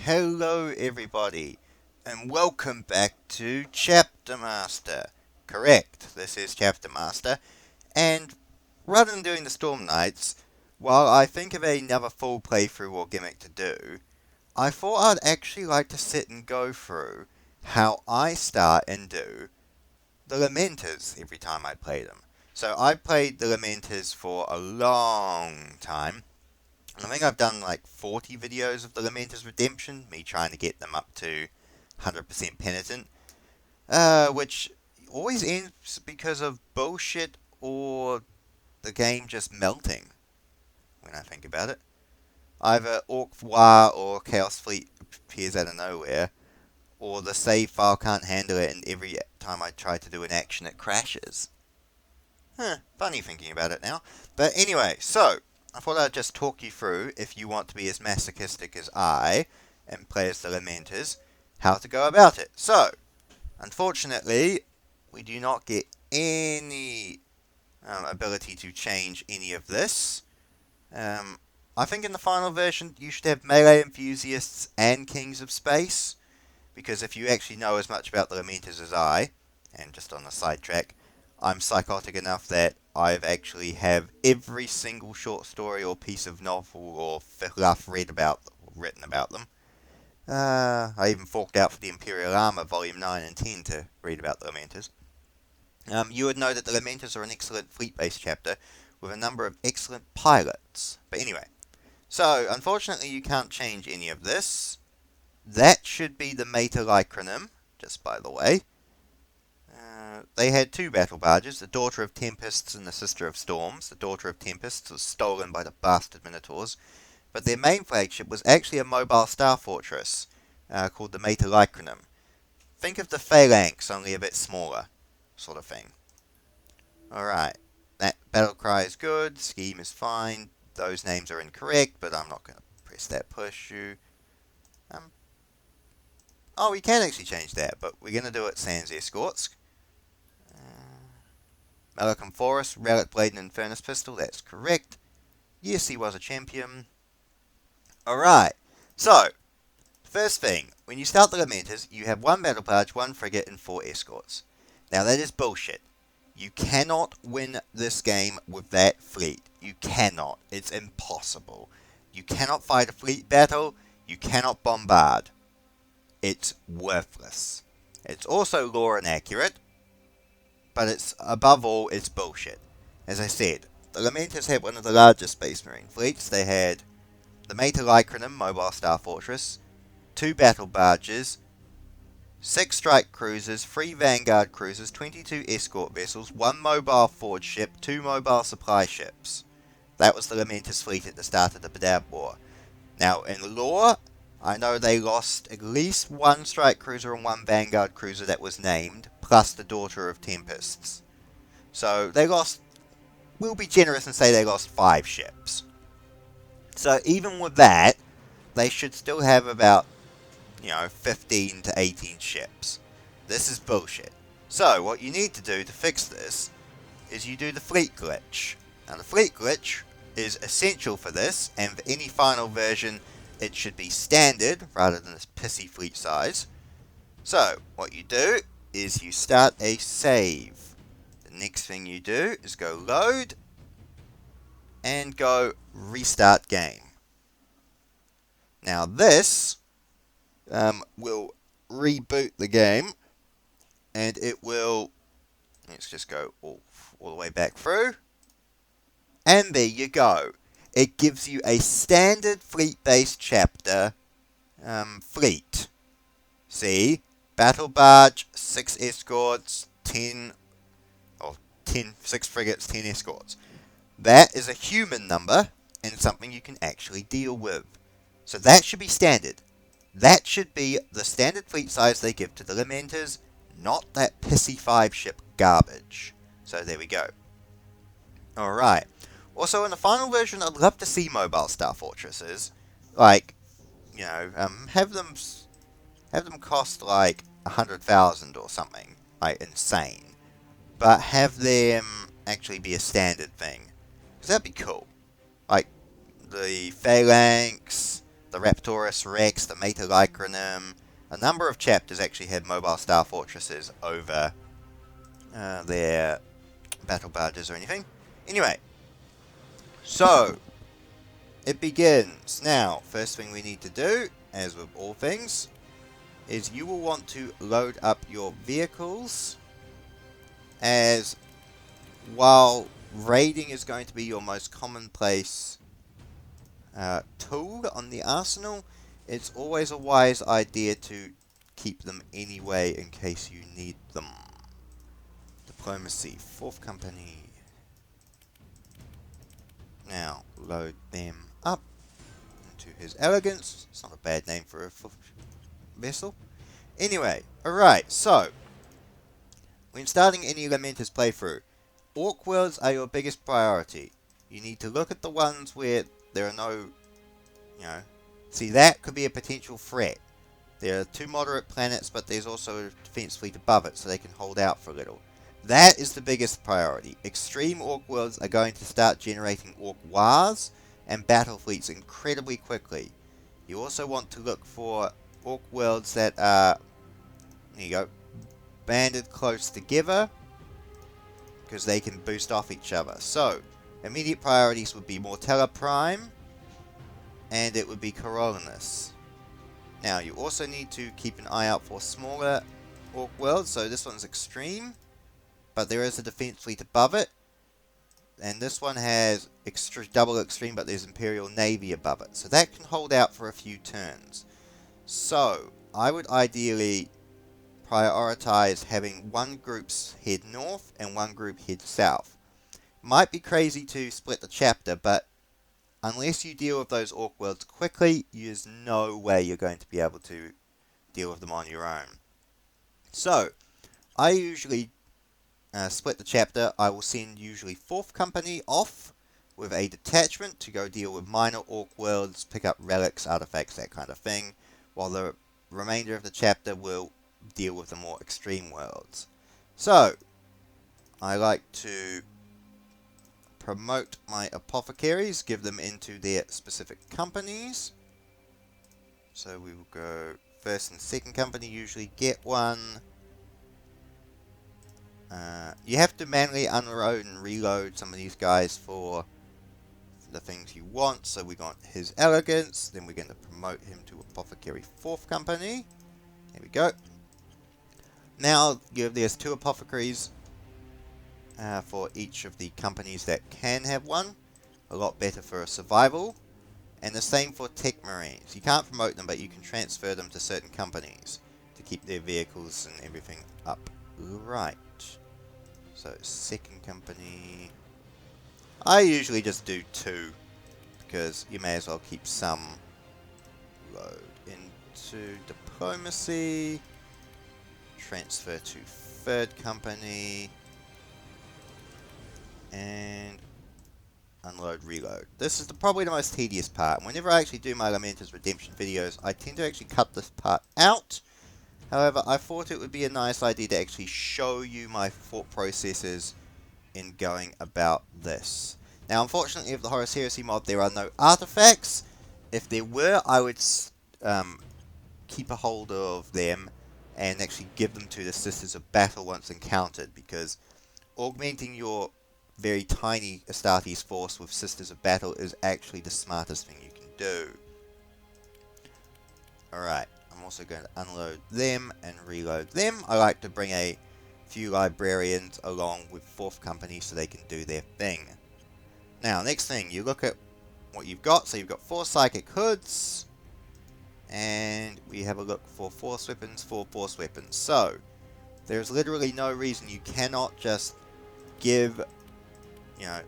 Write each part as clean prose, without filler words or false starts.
Hello everybody, and welcome back to Chapter Master. Correct, this is Chapter Master, and rather than doing the Storm Knights, while I think of another full playthrough or gimmick to do, I thought I'd actually like to sit and go through how I start and do the Lamenters every time I play them. So I played the Lamenters for a long time. I think I've done like 40 videos of the Lamenters Redemption, me trying to get them up to 100% Penitent, which always ends because of bullshit or the game just melting, when I think about it. Either Orc War or Chaos Fleet appears out of nowhere, or the save file can't handle it and every time I try to do an action it crashes. Funny thinking about it now. But anyway, so I thought I'd just talk you through, if you want to be as masochistic as I and play as the Lamenters, how to go about it. So, unfortunately, we do not get any ability to change any of this. I think in the final version you should have melee enthusiasts and kings of space, because if you actually know as much about the Lamenters as I, and just on the sidetrack, I'm psychotic enough that I've actually have every single short story or piece of novel or fluff written about them. I even forked out for the Imperial Armor Volume 9 and 10 to read about the Lamenters. You would know that the Lamenters are an excellent fleet-based chapter with a number of excellent pilots. But anyway, so unfortunately you can't change any of this. That should be the Metalicronym, just by the way. They had two battle barges, the Daughter of Tempests and the Sister of Storms. The Daughter of Tempests was stolen by the bastard Minotaurs, but their main flagship was actually a mobile star fortress called the Metalicronym. Think of the Phalanx, only a bit smaller, sort of thing. Alright, that battle cry is good, scheme is fine, those names are incorrect, but I'm not going to press that push you. Oh, we can actually change that, but we're going to do it sans escorts. Malacham Forest, Relic Blade and Infernus Pistol, that's correct. Yes, he was a champion. Alright, so, first thing, when you start the Lamenters, you have one battle barge, one frigate, and 4 escorts. Now that is bullshit. You cannot win this game with that fleet. You cannot. It's impossible. You cannot fight a fleet battle. You cannot bombard. It's worthless. It's also lore inaccurate, but it's above all, it's bullshit. As I said, the Lamenters had one of the largest Space Marine fleets. They had the Metalicronym Mobile Star Fortress, 2 battle barges, 6 strike cruisers, 3 vanguard cruisers, 22 escort vessels, 1 mobile forward ship, 2 mobile supply ships. That was the Lamenters fleet at the start of the Badab War. Now, in lore, I know they lost at least 1 strike cruiser and 1 vanguard cruiser that was named, plus the Daughter of Tempests. So they lost, we'll be generous and say they lost 5 ships. So even with that, they should still have about, 15 to 18 ships. This is bullshit. So what you need to do to fix this is you do the fleet glitch. Now the fleet glitch is essential for this, and for any final version it should be standard rather than this pissy fleet size. So what you do is you start a save. The next thing you do is go load and go restart game. Now this will reboot the game, and it will, let's just go all the way back through, and there you go. It gives you a standard fleet-based chapter fleet. See? Battle barge, 6 escorts, 6 frigates, 10 escorts. That is a human number, and something you can actually deal with. So that should be standard. That should be the standard fleet size they give to the Lamenters, not that pissy 5-ship garbage. So there we go. Alright. Also, in the final version, I'd love to see mobile star fortresses. Like, have them cost like 100,000 or something, like insane. But have them actually be a standard thing, because that'd be cool. Like the Phalanx, the the Raptorus Rex, the Metalycronym. A number of chapters actually had mobile star fortresses over their battle barges or anything. Anyway, so it begins. Now, first thing we need to do, as with all things, is you will want to load up your vehicles, as while raiding is going to be your most commonplace tool on the arsenal, it's always a wise idea to keep them anyway in case you need them. Diplomacy, 4th Company. Now, load them up into his Elegance. It's not a bad name for a vessel. Anyway, alright, so when starting any Lamenters playthrough, Orc worlds are your biggest priority. You need to look at the ones where there are no, see, that could be a potential threat. There are 2 moderate planets, but there's also a defense fleet above it, so they can hold out for a little. That is the biggest priority. Extreme Orc worlds are going to start generating Orc wars and battle fleets incredibly quickly. You also want to look for Orc worlds that are, there you go, banded close together, because they can boost off each other. So, immediate priorities would be Mortella Prime, and it would be Coriolanus. Now, you also need to keep an eye out for smaller Orc worlds. So this one's extreme, but there is a defense fleet above it. And this one has double extreme, but there's Imperial Navy above it. So that can hold out for a few turns. So, I would ideally prioritize having one group head north and one group head south. Might be crazy to split the chapter, but unless you deal with those Orc worlds quickly, there's no way you're going to be able to deal with them on your own. So, I usually split the chapter. I will send usually 4th Company off with a detachment to go deal with minor Orc worlds, pick up relics, artifacts, that kind of thing, while the remainder of the chapter will deal with the more extreme worlds. So, I like to promote my apothecaries, give them into their specific companies. So we will go 1st and 2nd Company, usually get one. You have to manually unload and reload some of these guys for the things you want. So we got his Elegance, then we're going to promote him to Apothecary 4th Company. There we go. Now there's 2 apothecaries for each of the companies that can have one. A lot better for survival. And the same for Tech Marines. You can't promote them, but you can transfer them to certain companies to keep their vehicles and everything up. Right. So, 2nd Company. I usually just do 2, because you may as well keep some. Load into Diplomacy. Transfer to 3rd Company. And unload, reload. This is probably the most tedious part. Whenever I actually do my Lamenters Redemption videos, I tend to actually cut this part out. However, I thought it would be a nice idea to actually show you my thought processes in going about this. Now, unfortunately, with the Horus Heresy mod, there are no artifacts. If there were, I would keep a hold of them and actually give them to the Sisters of Battle once encountered, because augmenting your very tiny Astartes force with Sisters of Battle is actually the smartest thing you can do. Alright, I'm also going to unload them and reload them. I like to bring a few librarians along with 4th Company so they can do their thing. Now, next thing, you look at what you've got. So you've got 4 Psychic Hoods, and we have a look for Force Weapons, 4 Force Weapons. So, there's literally no reason you cannot just give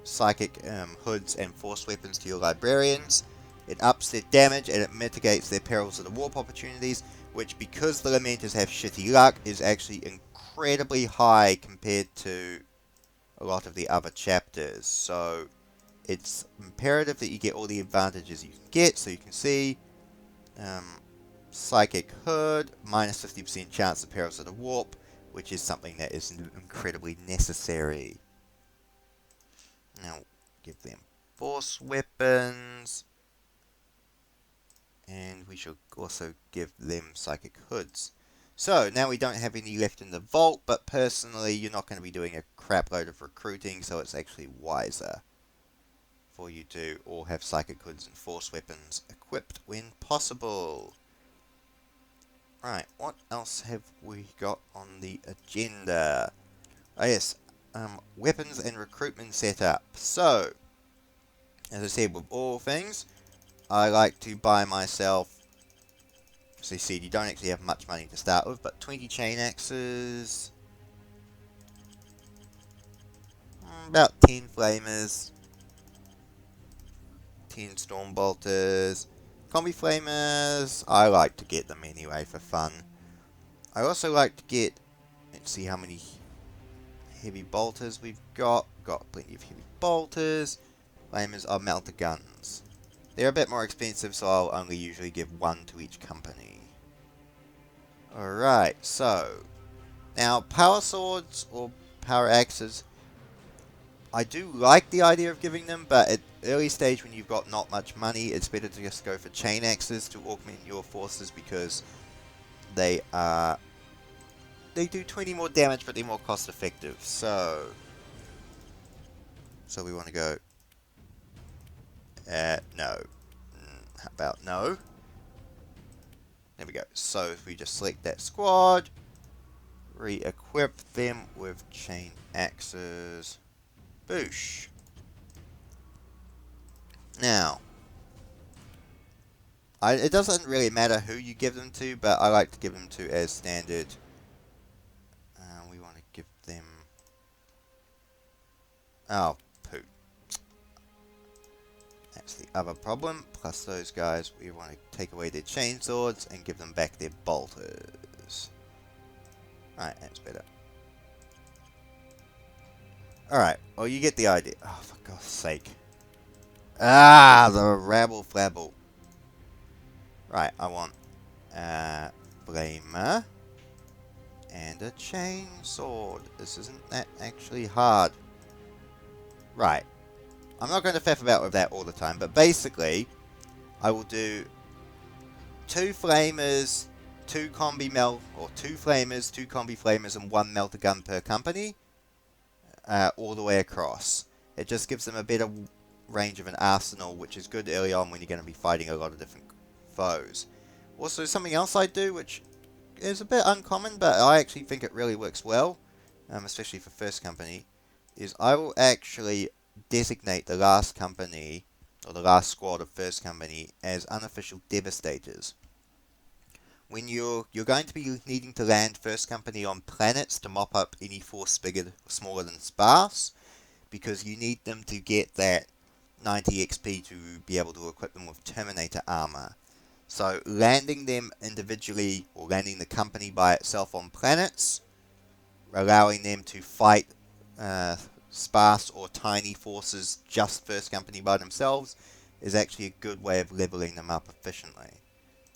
Psychic Hoods and Force Weapons to your Librarians. It ups their damage and it mitigates their perils of the warp opportunities, which, because the Lamenters have shitty luck, is actually incredibly high compared to a lot of the other chapters. So, it's imperative that you get all the advantages you can get. So you can see Psychic Hood, minus 50% chance of perils of the warp, which is something that is incredibly necessary. Now, give them Force Weapons. And we shall also give them psychic hoods. So, now we don't have any left in the vault, but personally, you're not going to be doing a crap load of recruiting, so it's actually wiser for you to all have psychic hoods and force weapons equipped when possible. Right, what else have we got on the agenda? Oh yes, weapons and recruitment setup. So, as I said, with all things, I like to buy myself. So you see, you don't actually have much money to start with, but 20 chain axes, about 10 flamers, 10 storm bolters, combi flamers. I like to get them anyway for fun. I also like to get, let's see how many heavy bolters we've got. Got plenty of heavy bolters. Flamers are melter guns. They're a bit more expensive, so I'll only usually give one to each company. Alright, so now power swords or power axes, I do like the idea of giving them, but at early stage when you've got not much money, it's better to just go for chain axes to augment your forces, because they do 20 more damage, but they're more cost effective. So we want to go no. How about no? There we go. So if we just select that squad, re-equip them with chain axes. Boosh. Now, it doesn't really matter who you give them to, but I like to give them to as standard. We want to give them... Oh, poo. That's the other problem. Plus those guys, we want to take away their chainswords and give them back their bolters. Alright, that's better. Alright, well you get the idea. Oh, for God's sake. Ah, the rabble flabble. Right, I want a flamer and a chainsword. This isn't that actually hard. Right. I'm not going to faff about with that all the time, but basically, I will do 2 flamers, 2 combi or 2 flamers, 2 combi flamers, and 1 melter gun per company, all the way across. It just gives them a better range of an arsenal, which is good early on when you're going to be fighting a lot of different foes. Also, something else I do, which is a bit uncommon, but I actually think it really works well, especially for first company, is I will actually designate the last company, or the last squad of first company, as unofficial devastators. When you're going to be needing to land first company on planets to mop up any force bigger or smaller than sparse, because you need them to get that 90 XP to be able to equip them with Terminator armor. So landing them individually, or landing the company by itself on planets, allowing them to fight sparse or tiny forces just first company by themselves, is actually a good way of leveling them up efficiently.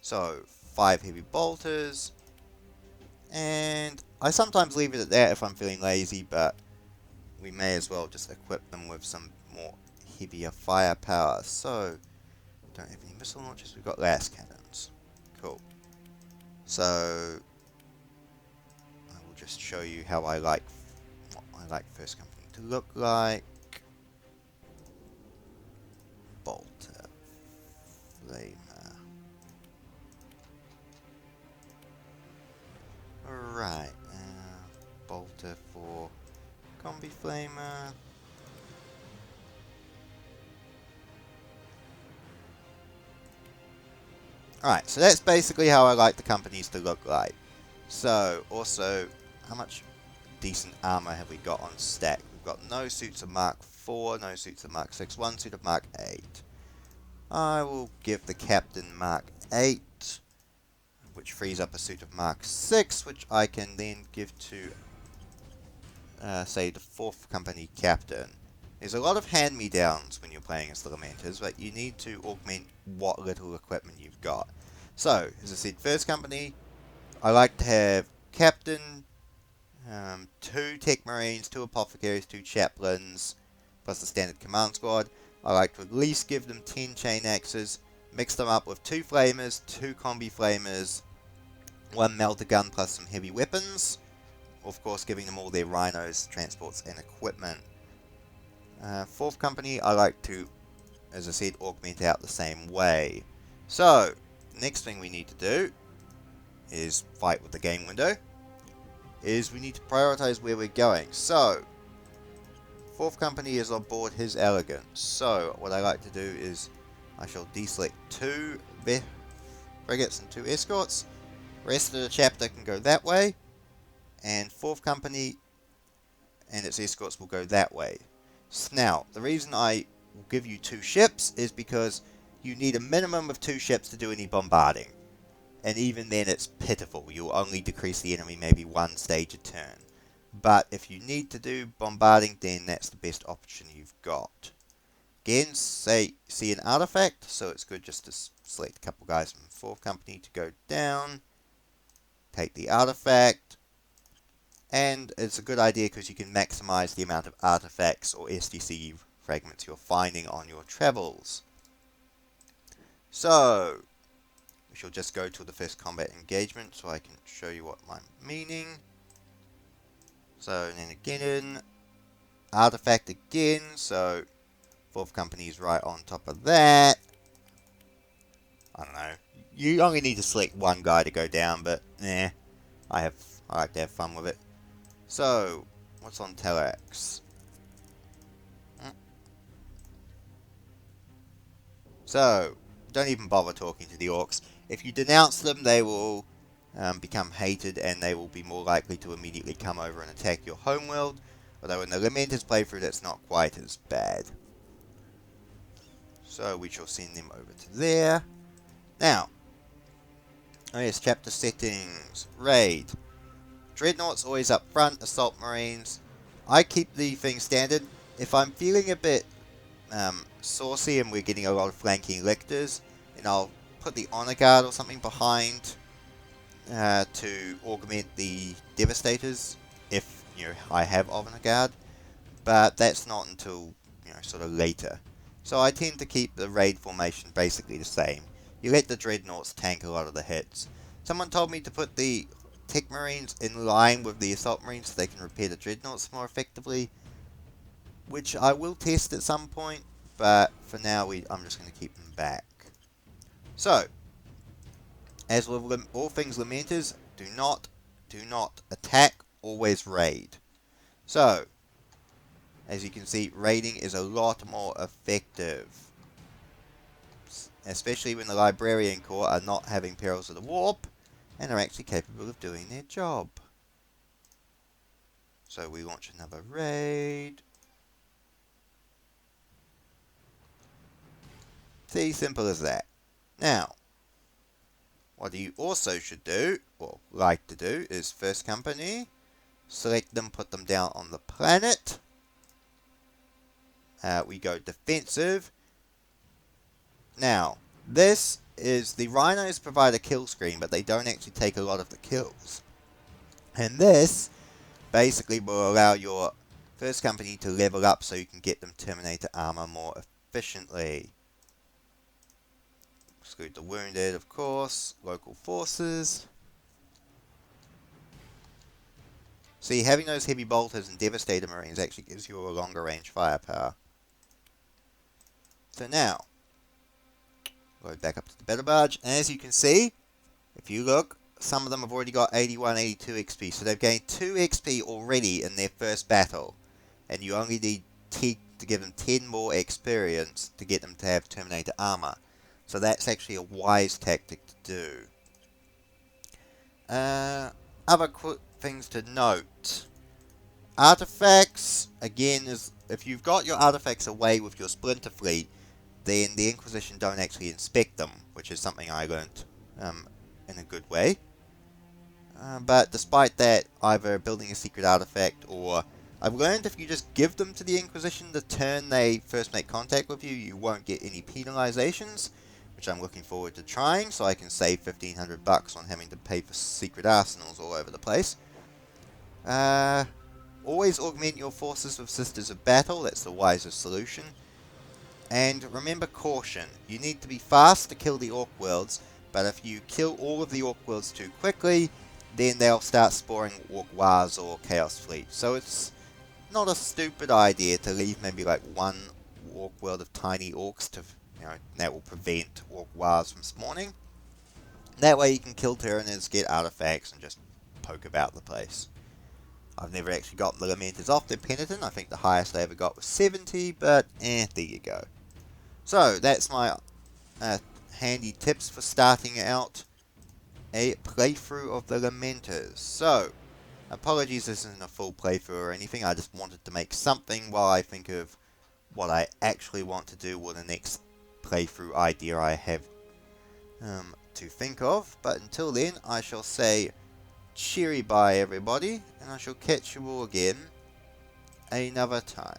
So 5 heavy bolters, and I sometimes leave it at that if I'm feeling lazy, but we may as well just equip them with some more heavier firepower. So don't have any missile launchers, we've got las cannons. Cool. So I will just show you how I like first company to look like. Bolter, flamer. Alright, bolter for combi flamer. Alright, so that's basically how I like the companies to look like. So, also, how much decent armor have we got on stack? We've got no suits of Mark 4, no suits of Mark 6, 1 suit of Mark 8. I will give the Captain Mark 8, which frees up a suit of Mark 6, which I can then give to, say, the 4th Company Captain. There's a lot of hand-me-downs when you're playing as the Lamenters, but you need to augment what little equipment you've got. So, as I said, first company, I like to have Captain, 2 Tech Marines, 2 Apothecaries, 2 Chaplains, plus the standard command squad. I like to at least give them 10 chain axes, Mix them up with 2 flamers, 2 combi flamers, 1 melter gun plus some heavy weapons. Of course, giving them all their rhinos, transports, and equipment. 4th company, I like to, as I said, augment out the same way. So, next thing we need to do is fight with the game window. Is we need to prioritize where we're going. So, 4th company is on board His Elegance. So, what I like to do is I shall deselect 2 frigates and 2 escorts. Rest of the chapter can go that way. And 4th company and its escorts will go that way. Now, the reason I will give you 2 ships is because you need a minimum of 2 ships to do any bombarding. And even then it's pitiful. You'll only decrease the enemy maybe 1 stage a turn. But if you need to do bombarding, then that's the best option you've got. Again, see an artifact, so it's good just to select a couple guys from 4th company to go down. Take the artifact. And it's a good idea because you can maximize the amount of artifacts or STC fragments you're finding on your travels. So, we shall just go to the first combat engagement so I can show you what I'm meaning. So, then again, artifact again, so 4th company is right on top of that. I don't know, you only need to select 1 guy to go down, but I like to have fun with it. So, what's on Telex? So, don't even bother talking to the orcs. If you denounce them, they will become hated and they will be more likely to immediately come over and attack your homeworld. Although in the Lamenters playthrough, that's not quite as bad. So, we shall send them over to there. Now, oh yes, chapter settings. Raid. Dreadnoughts always up front, assault marines. I keep the thing standard. If I'm feeling a bit saucy and we're getting a lot of flanking lictors, then I'll put the honor guard or something behind to augment the devastators if I have honor guard. But that's not until sort of later. So I tend to keep the raid formation basically the same. You let the dreadnoughts tank a lot of the hits. Someone told me to put the Tech Marines in line with the Assault Marines so they can repair the Dreadnoughts more effectively, which I will test at some point, but for now I'm just going to keep them back. So, as with all things Lamenters, do not attack, always raid. So, as you can see, raiding is a lot more effective, especially when the Librarian Corps are not having Perils of the Warp, and are actually capable of doing their job. So we launch another raid. See, simple as that. Now, what you also should do, or like to do, is 1st company, select them, put them down on the planet. We go defensive. Now, this is the rhinos provide a kill screen, but they don't actually take a lot of the kills. And this basically will allow your 1st company to level up so you can get them Terminator armor more efficiently. Exclude the wounded, of course. Local forces. See, having those heavy bolters and devastator marines actually gives you a longer range firepower. So now, load back up to the battle barge, and as you can see, if you look, some of them have already got 81, 82 XP, so they've gained 2 XP already in their first battle, and you only need to give them 10 more experience to get them to have Terminator armor. So that's actually a wise tactic to do. Other things to note. Artifacts, again, is if you've got your artifacts away with your Splinter Fleet, then the Inquisition don't actually inspect them, which is something I learnt in a good way. But despite that, either building a secret artifact or I've learned if you just give them to the Inquisition the turn they first make contact with you, you won't get any penalizations, which I'm looking forward to trying, so I can save 1,500 bucks on having to pay for secret arsenals all over the place. Always augment your forces with Sisters of Battle, that's the wisest solution. And remember caution, you need to be fast to kill the orc worlds, but if you kill all of the orc worlds too quickly, then they'll start spawning orc wars or chaos fleet. So it's not a stupid idea to leave maybe like one orc world of tiny orcs to, that will prevent orc wars from spawning. That way you can kill Tyranids, get artifacts, and just poke about the place. I've never actually gotten the Lamenters off their Penitent. I think the highest I ever got was 70, but there you go. So, that's my handy tips for starting out a playthrough of the Lamenters. So, apologies this isn't a full playthrough or anything, I just wanted to make something while I think of what I actually want to do, or the next playthrough idea I have to think of. But until then, I shall say cheery bye everybody, and I shall catch you all again another time.